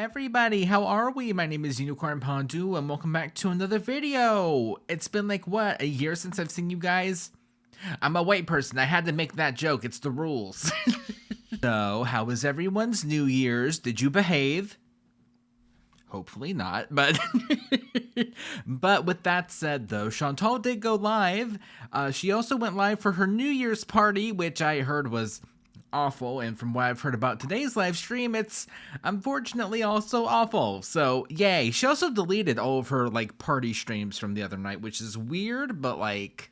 everybody, how are we? My name is Unicorn Pondu and welcome back to another video. It's been like, what, a year since I've seen you guys? I'm a white person, I had to make that joke, it's the rules. So, how was everyone's New Year's? Did you behave? Hopefully not, but but with that said though, Chantal did go live. She also went live for her New Year's party, which I heard was awful, and from what I've heard about today's live stream, it's unfortunately also awful. So yay. She also deleted all of her like party streams from the other night, which is weird, but like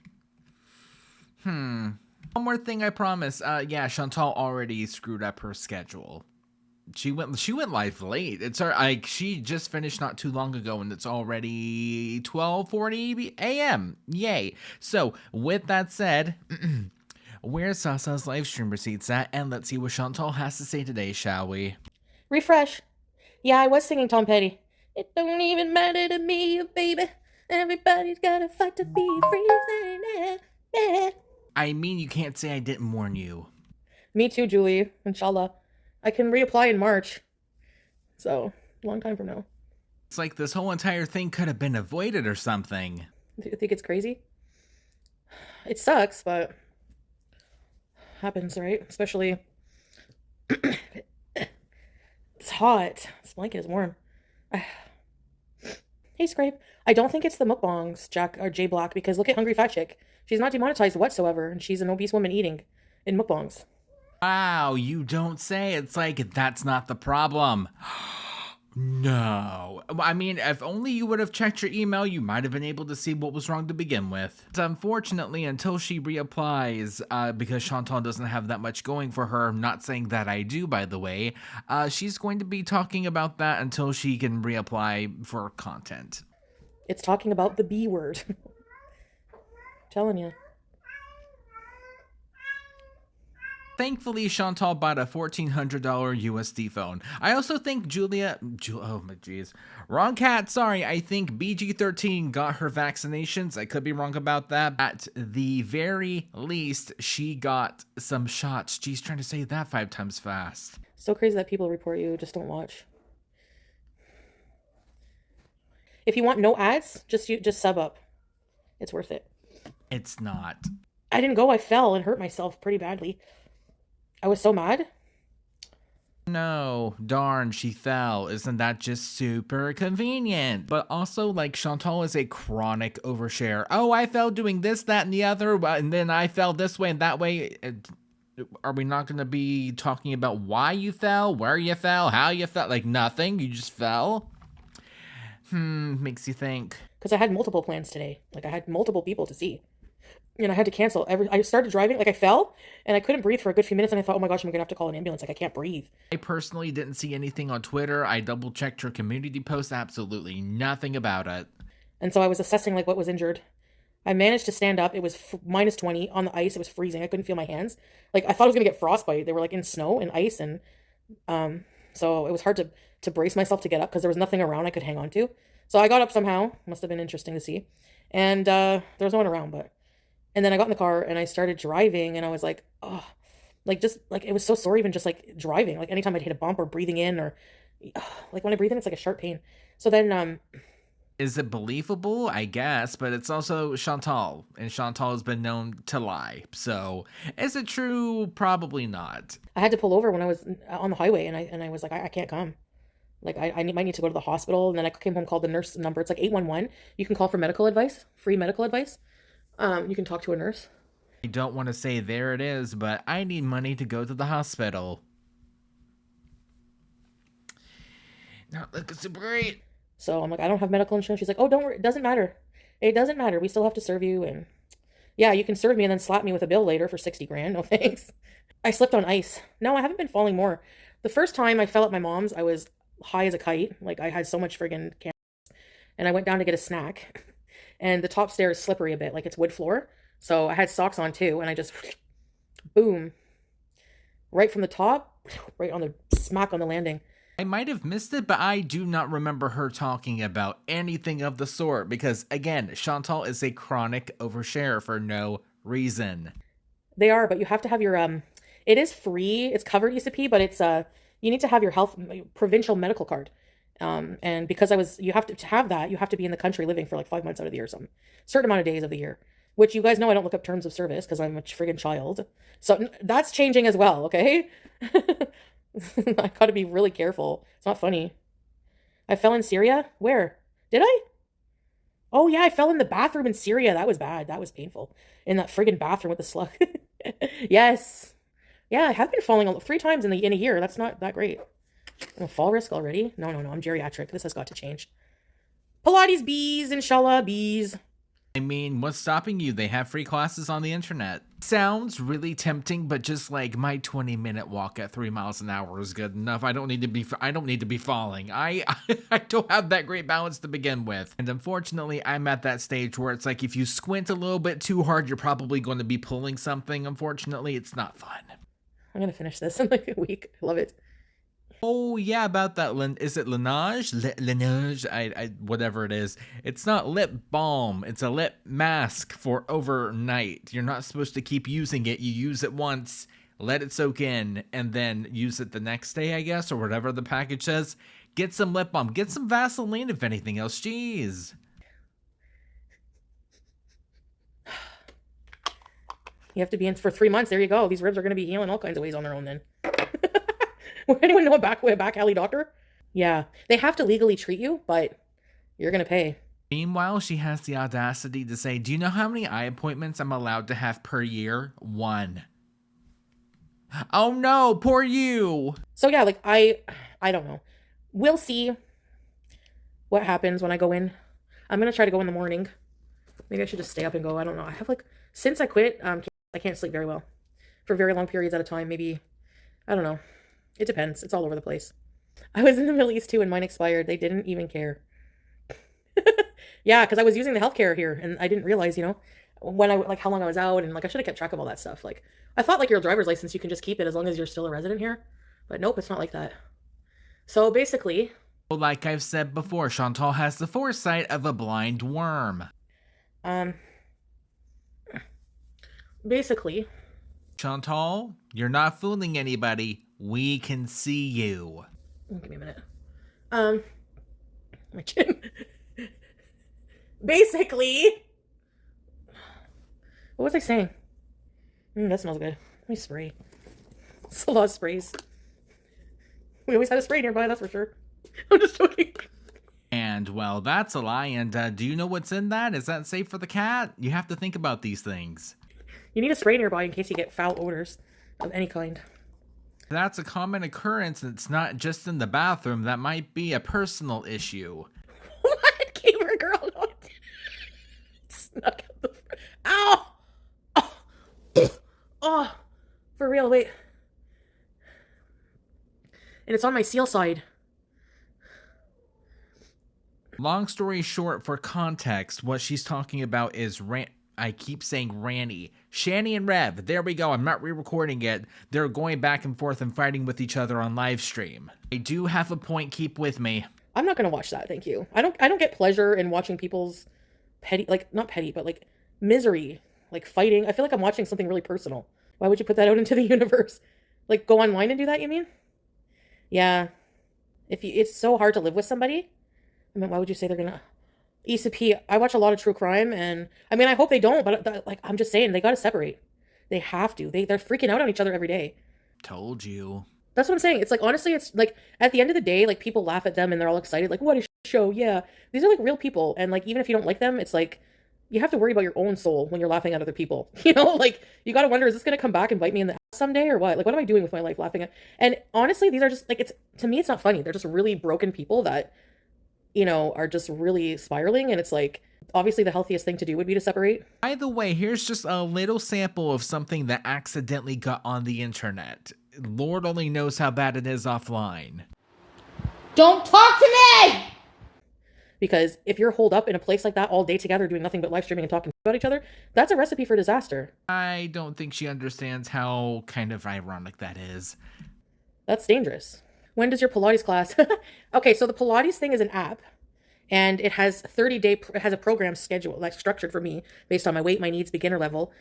one more thing I promise. Yeah, Chantal already screwed up her schedule. She went live late. It's like she just finished not too long ago and it's already 12:40 a.m. Yay. So with that said, where's Sasa's live stream receipts at? And let's see what Chantal has to say today, shall we? Refresh. Yeah, I was singing Tom Petty. It don't even matter to me, baby. Everybody's gotta fight to be free. I mean, you can't say I didn't warn you. Me too, Julie. Inshallah. I can reapply in March. So, long time from now. It's like this whole entire thing could have been avoided or something. Do you think it's crazy? It sucks, but happens, right? Especially it's hot. This blanket is warm. Hey, Scrape. I don't think it's the mukbangs, Jack or J Black, because look at Hungry Fat Chick. She's not demonetized whatsoever, and she's an obese woman eating in mukbangs. Wow, you don't say. It's like, that's not the problem. No. I mean, if only you would have checked your email, you might have been able to see what was wrong to begin with. But unfortunately, until she reapplies, because Chantal doesn't have that much going for her, not saying that I do, by the way, she's going to be talking about that until she can reapply for content. It's talking about the B word. Telling you. Thankfully, Chantal bought a $1,400 USD phone. I also think oh my jeez. Wrong cat, sorry. I think BG13 got her vaccinations. I could be wrong about that. At the very least, she got some shots. She's trying to say that 5 times fast. So crazy that people report you, just don't watch. If you want no ads, just sub up. It's worth it. It's not. I didn't go, I fell and hurt myself pretty badly. I was so mad. No, darn, she fell. Isn't that just super convenient? But also, like, Chantal is a chronic overshare. Oh, I fell doing this, that, and the other, and then I fell this way and that way. Are we not going to be talking about why you fell, where you fell, how you fell? Like, nothing? You just fell? Makes you think. Because I had multiple plans today. Like, I had multiple people to see. And I had to cancel I started driving, like I fell and I couldn't breathe for a good few minutes and I thought, oh my gosh, I'm gonna have to call an ambulance. Like I can't breathe. I personally didn't see anything on Twitter. I double checked her community post. Absolutely nothing about it. And so I was assessing like what was injured. I managed to stand up. It was minus 20 on the ice. It was freezing. I couldn't feel my hands. Like I thought I was gonna get frostbite. They were like in snow and ice and so it was hard to brace myself to get up because there was nothing around I could hang on to. So I got up somehow. Must have been interesting to see. And there was no one around, and then I got in the car and I started driving and I was like, oh, like just like it was so sore even just like driving. Like anytime I'd hit a bump or breathing in or like when I breathe in, it's like a sharp pain. So then is it believable? I guess, but it's also Chantal, and Chantal has been known to lie. So is it true? Probably not. I had to pull over when I was on the highway and I was like, I can't come. Like I might need to go to the hospital. And then I came home, called the nurse number. It's like 811. You can call for medical advice, free medical advice. You can talk to a nurse. I don't want to say there it is, but I need money to go to the hospital. Not looking super great. So I'm like, I don't have medical insurance. She's like, oh, don't worry. It doesn't matter. It doesn't matter. We still have to serve you. And yeah, you can serve me and then slap me with a bill later for 60 grand. No thanks. I slipped on ice. No, I haven't been falling more. The first time I fell at my mom's, I was high as a kite. Like I had so much friggin' cannabis. And I went down to get a snack. And the top stair is slippery a bit, like it's wood floor. So I had socks on too, and I just, boom, right from the top, right on the smack on the landing. I might have missed it, but I do not remember her talking about anything of the sort because, again, Chantal is a chronic overshare for no reason. They are, but you have to have your, it is free, it's covered ECP, but it's, you need to have your health, provincial medical card. And because you have to have that, you have to be in the country living for like 5 months out of the year or something, certain amount of days of the year, which you guys know I don't look up terms of service because I'm a friggin' child. So that's changing as well, okay? I gotta be really careful. It's not funny. I fell in Syria? Where? Did I? Oh yeah, I fell in the bathroom in Syria. That was bad. That was painful. In that friggin' bathroom with the slug. Yes. Yeah, I have been falling 3 times in a year. That's not that great. I'm a fall risk already? No, no, no. I'm geriatric. This has got to change. Pilates bees, inshallah, bees. I mean, what's stopping you? They have free classes on the internet. Sounds really tempting, but just like my 20-minute walk at 3 miles an hour is good enough. I don't need to be falling. I I don't have that great balance to begin with. And unfortunately, I'm at that stage where it's like if you squint a little bit too hard, you're probably going to be pulling something. Unfortunately, it's not fun. I'm gonna finish this in like a week. I love it. Oh yeah, about that. Is it Laneige? Laneige? Whatever it is. It's not lip balm. It's a lip mask for overnight. You're not supposed to keep using it. You use it once, let it soak in, and then use it the next day, I guess, or whatever the package says. Get some lip balm. Get some Vaseline, if anything else. Jeez. You have to be in for 3 months. There you go. These ribs are gonna be healing all kinds of ways on their own then. Would anyone know a back alley doctor? Yeah. They have to legally treat you, but you're going to pay. Meanwhile, she has the audacity to say, do you know how many eye appointments I'm allowed to have per year? 1. Oh no, poor you. So yeah, like I don't know. We'll see what happens when I go in. I'm going to try to go in the morning. Maybe I should just stay up and go. I don't know. I have like, since I quit, I can't sleep very well for very long periods at a time. Maybe, I don't know. It depends. It's all over the place. I was in the Middle East too and mine expired. They didn't even care. Yeah, because I was using the healthcare here and I didn't realize, when how long I was out, and like I should have kept track of all that stuff. Like I thought like your driver's license, you can just keep it as long as you're still a resident here. But nope, it's not like that. So basically, like I've said before, Chantal has the foresight of a blind worm. Basically, Chantal, you're not fooling anybody. We can see you. Give me a minute. My chin. Basically, what was I saying? That smells good. Let me spray. It's a lot of sprays. We always had a spray nearby, that's for sure. I'm just joking. And, well, that's a lie. And do you know what's in that? Is that safe for the cat? You have to think about these things. You need a spray nearby in case you get foul odors of any kind. That's a common occurrence. It's not just in the bathroom. That might be a personal issue. What? Gamer girl. Snuck out the front. Ow! Oh, for real, wait. And it's on my seal side. Long story short, for context, what she's talking about is I keep saying Ranny. Shani and Rev, there we go. I'm not re-recording it. They're going back and forth and fighting with each other on live stream. I do have a point. Keep with me. I'm not going to watch that, thank you. I don't get pleasure in watching people's petty, like, not petty, but like misery, like fighting. I feel like I'm watching something really personal. Why would you put that out into the universe? Like, go online and do that, you mean? Yeah. It's so hard to live with somebody. I mean, why would you say they're gonna... Issa P, I watch a lot of true crime, and I mean, I hope they don't, but like, I'm just saying, they gotta separate. They have to. They're freaking out on each other every day. Told you. That's what I'm saying. It's like, honestly, it's like, at the end of the day, like, people laugh at them and they're all excited, like, what a show, yeah. These are like real people, and like, even if you don't like them, it's like, you have to worry about your own soul when you're laughing at other people. Like, you gotta wonder, is this gonna come back and bite me in the ass someday, or what? Like, what am I doing with my life laughing at? And honestly, these are just, like, to me, it's not funny. They're just really broken people that, are just really spiraling, and it's like, obviously the healthiest thing to do would be to separate. By the way, here's just a little sample of something that accidentally got on the internet. Lord only knows how bad it is offline. Don't talk to me! Because if you're holed up in a place like that all day together doing nothing but live streaming and talking about each other, that's a recipe for disaster. I don't think she understands how kind of ironic that is. That's dangerous. When does your Pilates class? Okay, so the Pilates thing is an app, and it has it has a program schedule, like structured for me based on my weight, my needs, beginner level.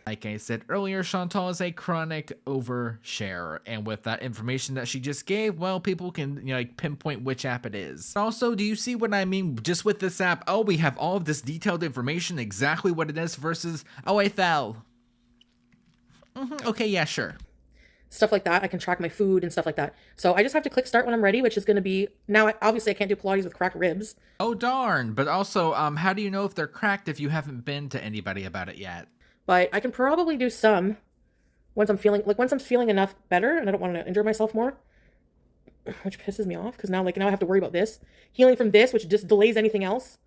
Like I said earlier, Chantal is a chronic overshare, and with that information that she just gave, well, people can, you know, like pinpoint which app it is. Also, do you see what I mean? Just with this app, oh, we have all of this detailed information, exactly what it is versus, oh, I fell. Okay, yeah, sure. Stuff like that. I can track my food and stuff like that. So I just have to click start when I'm ready, which is going to be now. Obviously, I can't do Pilates with cracked ribs. Oh darn! But also, how do you know if they're cracked if you haven't been to anybody about it yet? But I can probably do some once I'm feeling enough better and I don't want to injure myself more, which pisses me off because now I have to worry about this healing from this, which just delays anything else.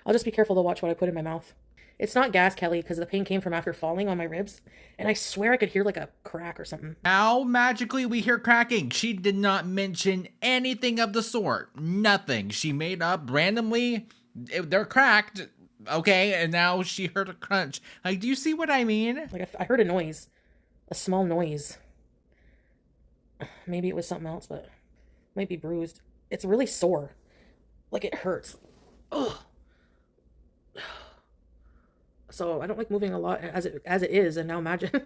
I'll just be careful to watch what I put in my mouth. It's not gas, Kelly, because the pain came from after falling on my ribs, and I swear I could hear like a crack or something. How magically we hear cracking? She did not mention anything of the sort. Nothing. She made up randomly. They're cracked. Okay, and now she heard a crunch. Like, do you see what I mean? Like, I heard a noise. A small noise. Maybe it was something else, but it might be bruised. It's really sore. Like, it hurts. Ugh. So I don't like moving a lot as it is, and now imagine.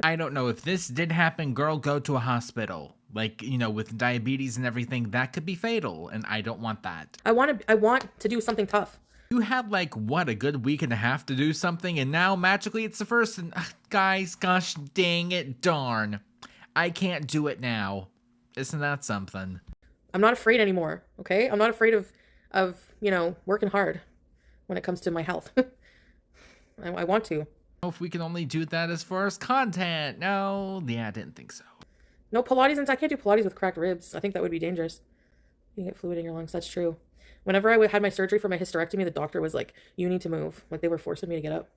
I don't know. If this did happen, girl, go to a hospital. Like, you know, with diabetes and everything, that could be fatal, and I don't want that. I want to do something tough. You had like, what, a good week and a half to do something, and now magically it's the first, and guys, gosh dang it, darn. I can't do it now. Isn't that something? I'm not afraid anymore, okay? I'm not afraid of working hard when it comes to my health. I want to. If we can only do that as far as content. No, yeah, I didn't think so. No Pilates, and I can't do Pilates with cracked ribs. I think that would be dangerous. You get fluid in your lungs. That's true. Whenever I had my surgery for my hysterectomy, the doctor was like, you need to move. Like, they were forcing me to get up.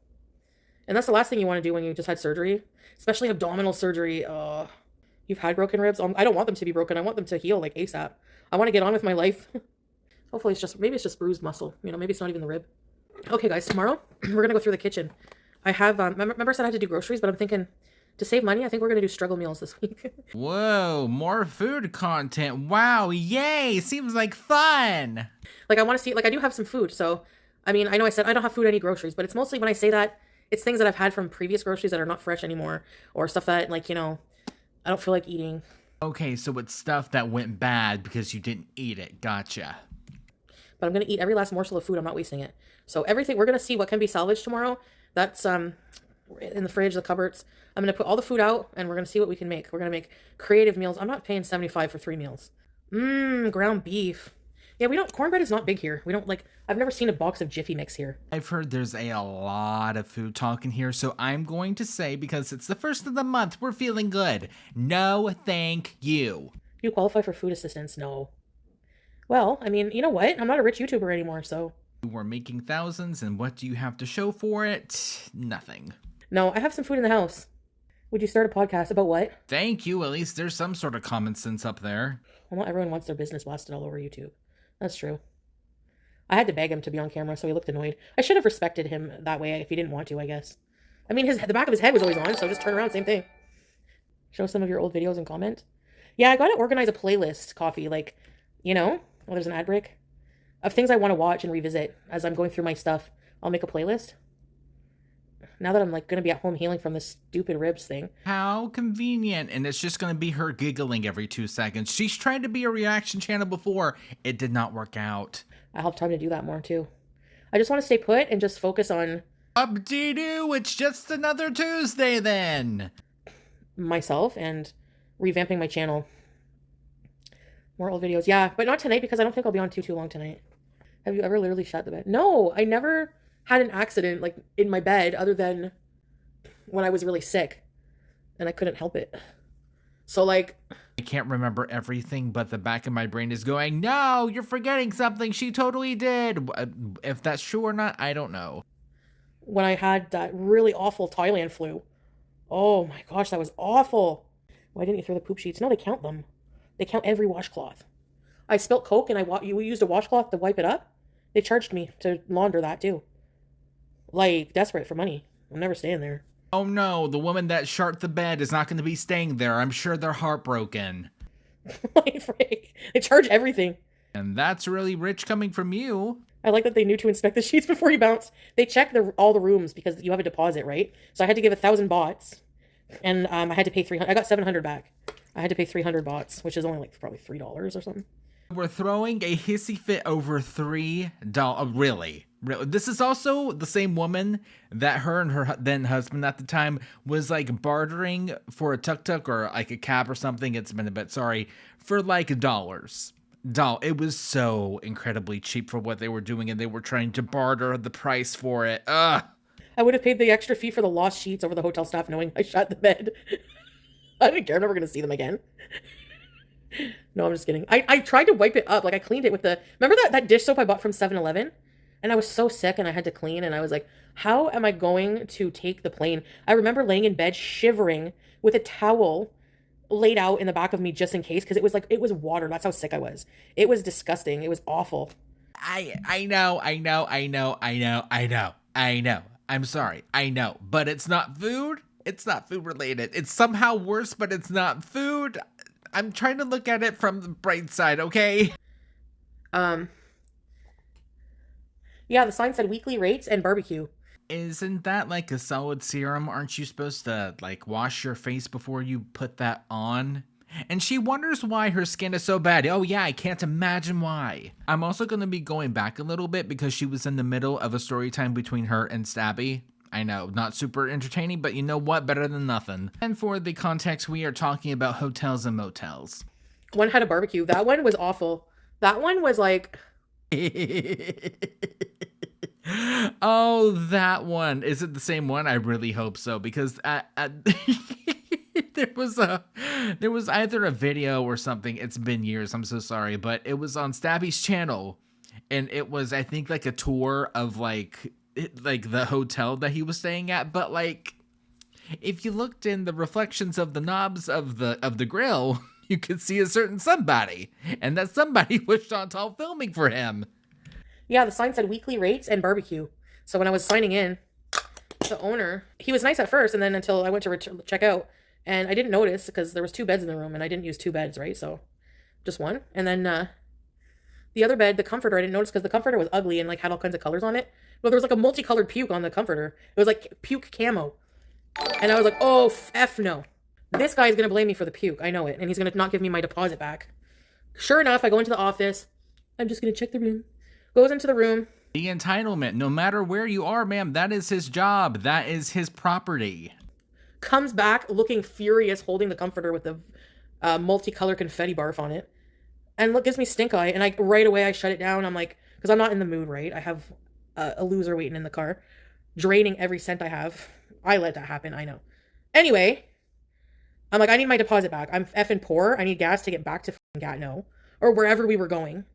And that's the last thing you want to do when you just had surgery, especially abdominal surgery. You've had broken ribs. I don't want them to be broken. I want them to heal like ASAP. I want to get on with my life. Hopefully maybe it's just bruised muscle. Maybe it's not even the rib. Okay, guys, tomorrow we're going to go through the kitchen. I have, remember I said I had to do groceries, but I'm thinking to save money, I think we're going to do struggle meals this week. Whoa, more food content. Wow, yay, seems like fun. Like, I want to see, like, I do have some food. So, I mean, I know I said I don't have food, any groceries, but it's mostly when I say that, it's things that I've had from previous groceries that are not fresh anymore, or stuff that, like, I don't feel like eating. Okay, so it's stuff that went bad because you didn't eat it. Gotcha. But I'm going to eat every last morsel of food. I'm not wasting it. So everything, we're going to see what can be salvaged tomorrow. That's in the fridge, the cupboards. I'm going to put all the food out, and we're going to see what we can make. We're going to make creative meals. I'm not paying $75 for 3 meals. Ground beef. Yeah, cornbread is not big here. I've never seen a box of Jiffy Mix here. I've heard there's a lot of food talk in here, so I'm going to say, because it's the first of the month, we're feeling good. No, thank you. Do you qualify for food assistance? No. Well, I mean, you know what? I'm not a rich YouTuber anymore, so. We're making thousands, and what do you have to show for it? Nothing. No, I have some food in the house. Would you start a podcast about what? Thank you. At least there's some sort of common sense up there. Well, not everyone wants their business blasted all over YouTube. That's true. I had to beg him to be on camera, so he looked annoyed. I should have respected him that way if he didn't want to, I guess. I mean, the back of his head was always on, so just turn around, same thing. Show some of your old videos and comment. Yeah, I gotta organize a playlist, Coffee. Like, well, there's an ad break of things I want to watch and revisit as I'm going through my stuff. I'll make a playlist. Now that I'm going to be at home healing from this stupid ribs thing. How convenient. And it's just going to be her giggling every 2 seconds. She's tried to be a reaction channel before. It did not work out. I'll have time to do that more too. I just want to stay put and just focus on... Up-dee-doo, it's just another Tuesday then. Myself and revamping my channel. More old videos. Yeah, but not tonight because I don't think I'll be on too long tonight. Have you ever literally shot the bed? No, I never had an accident like in my bed other than when I was really sick and I couldn't help it. So I can't remember everything, but the back of my brain is going, no, you're forgetting something. She totally did. If that's true or not, I don't know. When I had that really awful Thailand flu. Oh my gosh, that was awful. Why didn't you throw the poop sheets? No, they count them. They count every washcloth. I spilt Coke and you used a washcloth to wipe it up. They charged me to launder that too. Desperate for money. I'm never staying there. Oh no, the woman that shart the bed is not going to be staying there. I'm sure they're heartbroken. Frick. They charge everything. And that's really rich coming from you. I like that they knew to inspect the sheets before you bounce. They check all the rooms because you have a deposit, right? So I had to give 1,000 bots, and I had to pay 300. I got 700 back. I had to pay 300 bots, which is only like probably $3 or something. We're throwing a hissy fit over $3. Really? This is also the same woman that her and her then husband at the time was like bartering for a tuk-tuk or like a cab or something. It's been a bit, sorry, for like dollars. It was so incredibly cheap for what they were doing, and they were trying to barter the price for it. Ugh. I would have paid the extra fee for the lost sheets over the hotel staff knowing I shot the bed. I didn't care. I'm never going to see them again. No, I'm just kidding. I tried to wipe it up. Like, I cleaned it with the... Remember that dish soap I bought from 7-Eleven? And I was so sick and I had to clean. And I was like, how am I going to take the plane? I remember laying in bed shivering with a towel laid out in the back of me just in case. Because it was like, it was water. That's how sick I was. It was disgusting. It was awful. I know. I'm sorry. I know. But it's not food. It's not food related. It's somehow worse, but it's not food. I'm trying to look at it from the bright side, okay? Yeah, the sign said weekly rates and barbecue. Isn't that like a solid serum? Aren't you supposed to like wash your face before you put that on? And she wonders why her skin is so bad. Oh yeah, I can't imagine why. I'm also going to be going back a little bit because she was in the middle of a story time between her and Stabby. I know, not super entertaining, but you know what? Better than nothing. And for the context, we are talking about hotels and motels. One had a barbecue. That one was awful. That one was like... Oh, that one. Is it the same one? I really hope so, because there was either a video or something. It's been years. I'm so sorry, but it was on Stabby's channel, and it was, I think, like a tour of like the hotel that he was staying at. But like, if you looked in the reflections of the knobs of the grill, you could see a certain somebody, and that somebody was Chantal filming for him. Yeah, the sign said weekly rates and barbecue. So when I was signing in, the owner, he was nice at first, and then until I went to check out, and I didn't notice because there was 2 beds in the room, and I didn't use 2 beds, right? So just one. And then the other bed, the comforter, I didn't notice because the comforter was ugly and like had all kinds of colors on it. But there was like a multicolored puke on the comforter. It was like puke camo. And I was like, oh, F no. This guy is going to blame me for the puke. I know it. And he's going to not give me my deposit back. Sure enough, I go into the office. I'm just going to check the room. Goes into the room. The entitlement, no matter where you are, ma'am, that is his job. That is his property. Comes back looking furious, holding the comforter with the multicolored confetti barf on it. And gives me stink eye. And right away I shut it down. I'm like, because I'm not in the mood, right? I have a loser waiting in the car, draining every cent I have. I let that happen, I know. Anyway, I'm like, I need my deposit back. I'm effing poor. I need gas to get back to Gatineau or wherever we were going.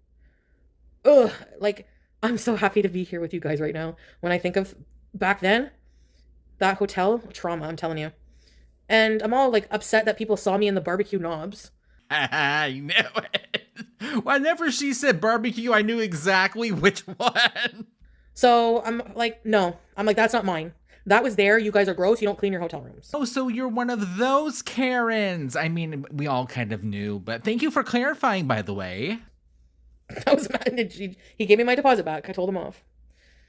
Ugh, like, I'm so happy to be here with you guys right now. When I think of back then, that hotel, trauma, I'm telling you. And I'm all like upset that people saw me in the barbecue knobs. I knew it. Whenever she said barbecue, I knew exactly which one. So I'm like, no. I'm like, that's not mine. That was there. You guys are gross. You don't clean your hotel rooms. Oh, so you're one of those Karens. I mean, we all kind of knew, but thank you for clarifying, by the way. I was mad. He gave me my deposit back. I told him off.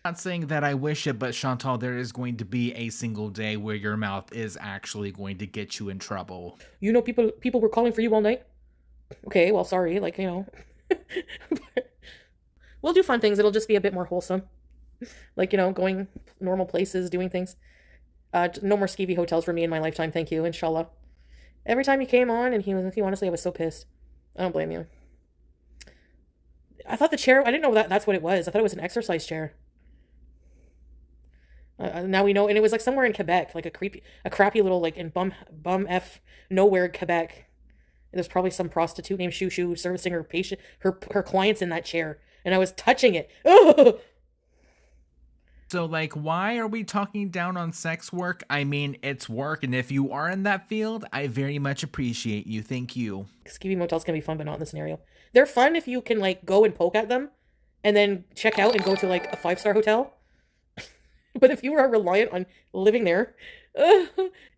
Not saying that I wish it, but Chantal, there is going to be a single day where your mouth is actually going to get you in trouble. You know, people were calling for you all night. Okay, well, sorry. Like, you know. We'll do fun things. It'll just be a bit more wholesome. Like, you know, going normal places, doing things. No more skeevy hotels for me in my lifetime. Thank you. Inshallah. Every time he came on, and he honestly, I was so pissed. I don't blame you. I thought the chair, I didn't know that's what it was. I thought it was an exercise chair. Now we know, and it was like somewhere in Quebec, like a crappy little, like in bum F nowhere Quebec. And there's probably some prostitute named Shoo Shoo servicing her patient, her clients in that chair, and I was touching it. Ugh! So, like, why are we talking down on sex work? I mean, it's work, and if you are in that field, I very much appreciate you. Thank you. Skeevy motels can be fun, but not in this scenario. They're fun if you can, like, go and poke at them, and then check out and go to, like, a 5-star hotel. But if you are reliant on living there,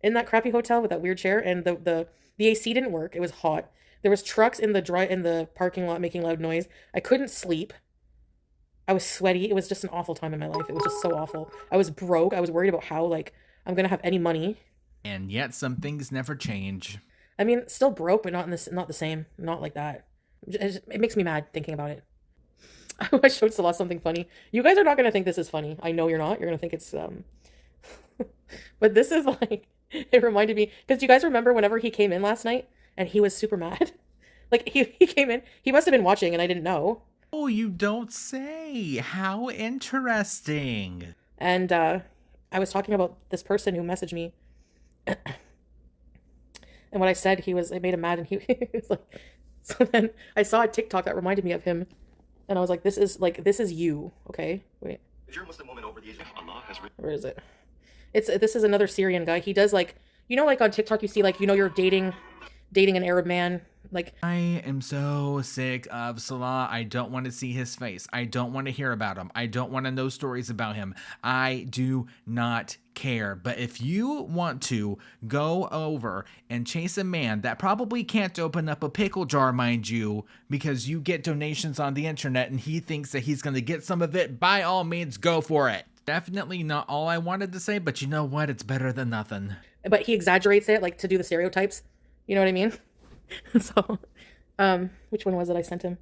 in that crappy hotel with that weird chair, and the AC didn't work, it was hot. There was trucks in the parking lot making loud noise. I couldn't sleep. I was sweaty. It was just an awful time in my life. It was just so awful. I was broke. I was worried about how, like, I'm gonna have any money. And yet some things never change. I mean, still broke, but not in this, not the same, not like that. It makes me mad thinking about it. I showed Salah something funny. You guys are not gonna think this is funny. I know you're not. You're gonna think it's but this is like, it reminded me because you guys remember whenever he came in last night and he was super mad. Like he came in, he must have been watching and I didn't know. Oh, you don't say. How interesting. And I was talking about this person who messaged me. And what I said, it made him mad, and he was like, so then I saw a TikTok that reminded me of him, and I was like, this is you, okay? Wait. If you're a Muslim woman over the age of Allah has where is it? This is another Syrian guy. He does like, you know, like on TikTok you see like, you know, you're dating an Arab man. Like, I am so sick of Salah. I don't want to see his face. I don't want to hear about him. I don't want to know stories about him. I do not care. But if you want to go over and chase a man that probably can't open up a pickle jar, mind you, because you get donations on the internet and he thinks that he's going to get some of it, by all means, go for it. Definitely not all I wanted to say, but you know what? It's better than nothing. But he exaggerates it, like, to do the stereotypes. You know what I mean? So, which one was it I sent him?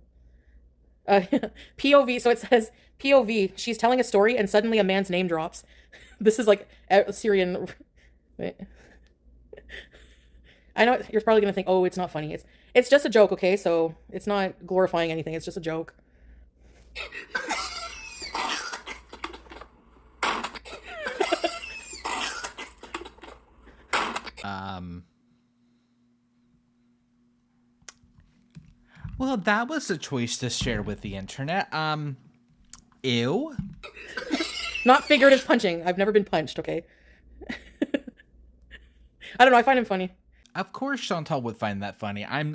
POV. So it says POV. She's telling a story and suddenly a man's name drops. This is like a Syrian. Wait. I know you're probably gonna think, oh, it's not funny. It's just a joke, okay? So it's not glorifying anything. It's just a joke. Well, that was a choice to share with the internet. Ew. Not figurative punching. I've never been punched, okay? I don't know. I find him funny. Of course Chantal would find that funny. I'm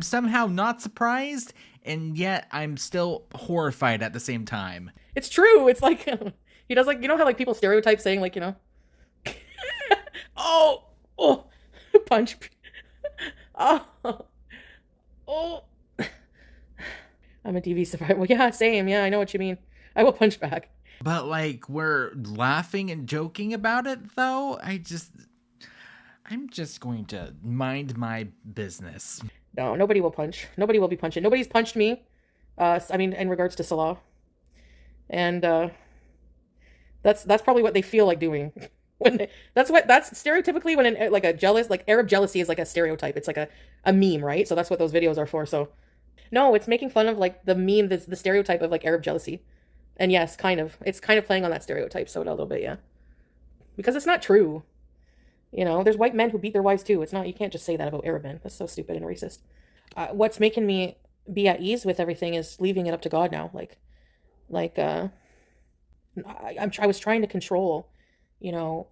somehow not surprised, and yet I'm still horrified at the same time. It's true. It's like, he does like, you know how like people stereotype saying like, you know, oh, punch. Oh, oh. I'm a DV survivor. Well, yeah, same. Yeah, I know what you mean. I will punch back. But like, we're laughing and joking about it, though. I'm just going to mind my business. No, nobody will punch. Nobody will be punching. Nobody's punched me. I mean, in regards to Salah. And that's probably what they feel like doing. That's stereotypically when Arab jealousy is like a stereotype. It's like a meme, right? So that's what those videos are for. So no, it's making fun of like the meme, the stereotype of like Arab jealousy. And yes, it's kind of playing on that stereotype. So a little bit, yeah. Because it's not true. You know, there's white men who beat their wives too. It's not, you can't just say that about Arab men. That's so stupid and racist. What's making me be at ease with everything is leaving it up to God now. I was trying to control, you know,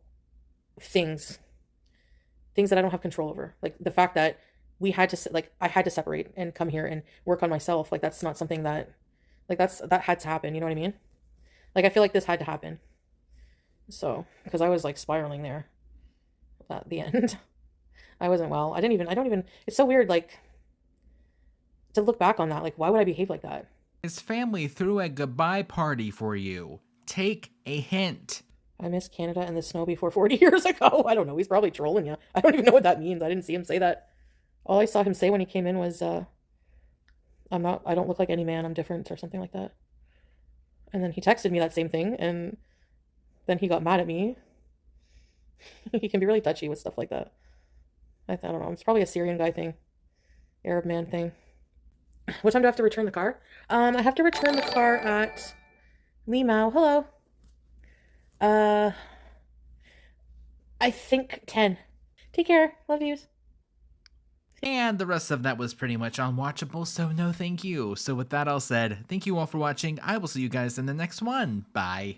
things that I don't have control over. Like the fact that I had to separate and come here and work on myself. Like that's not something that, like that had to happen. You know what I mean? Like I feel like this had to happen. So, because I was like spiraling there at the end. I wasn't well. I don't even, it's so weird, like, to look back on that. Like, why would I behave like that? His family threw a goodbye party for you. Take a hint. I missed Canada and the snow before 40 years ago. I don't know. He's probably trolling you. I don't even know what that means. I didn't see him say that. All I saw him say when he came in was, I don't look like any man. I'm different or something like that. And then he texted me that same thing. And then he got mad at me. He can be really touchy with stuff like that. I don't know. It's probably a Syrian guy thing. Arab man thing. What time do I have to return the car? I have to return the car at Limau. Hello. I think 10. Take care. Love yous. And the rest of that was pretty much unwatchable, so no thank you. So with that all said, thank you all for watching. I will see you guys in the next one. Bye.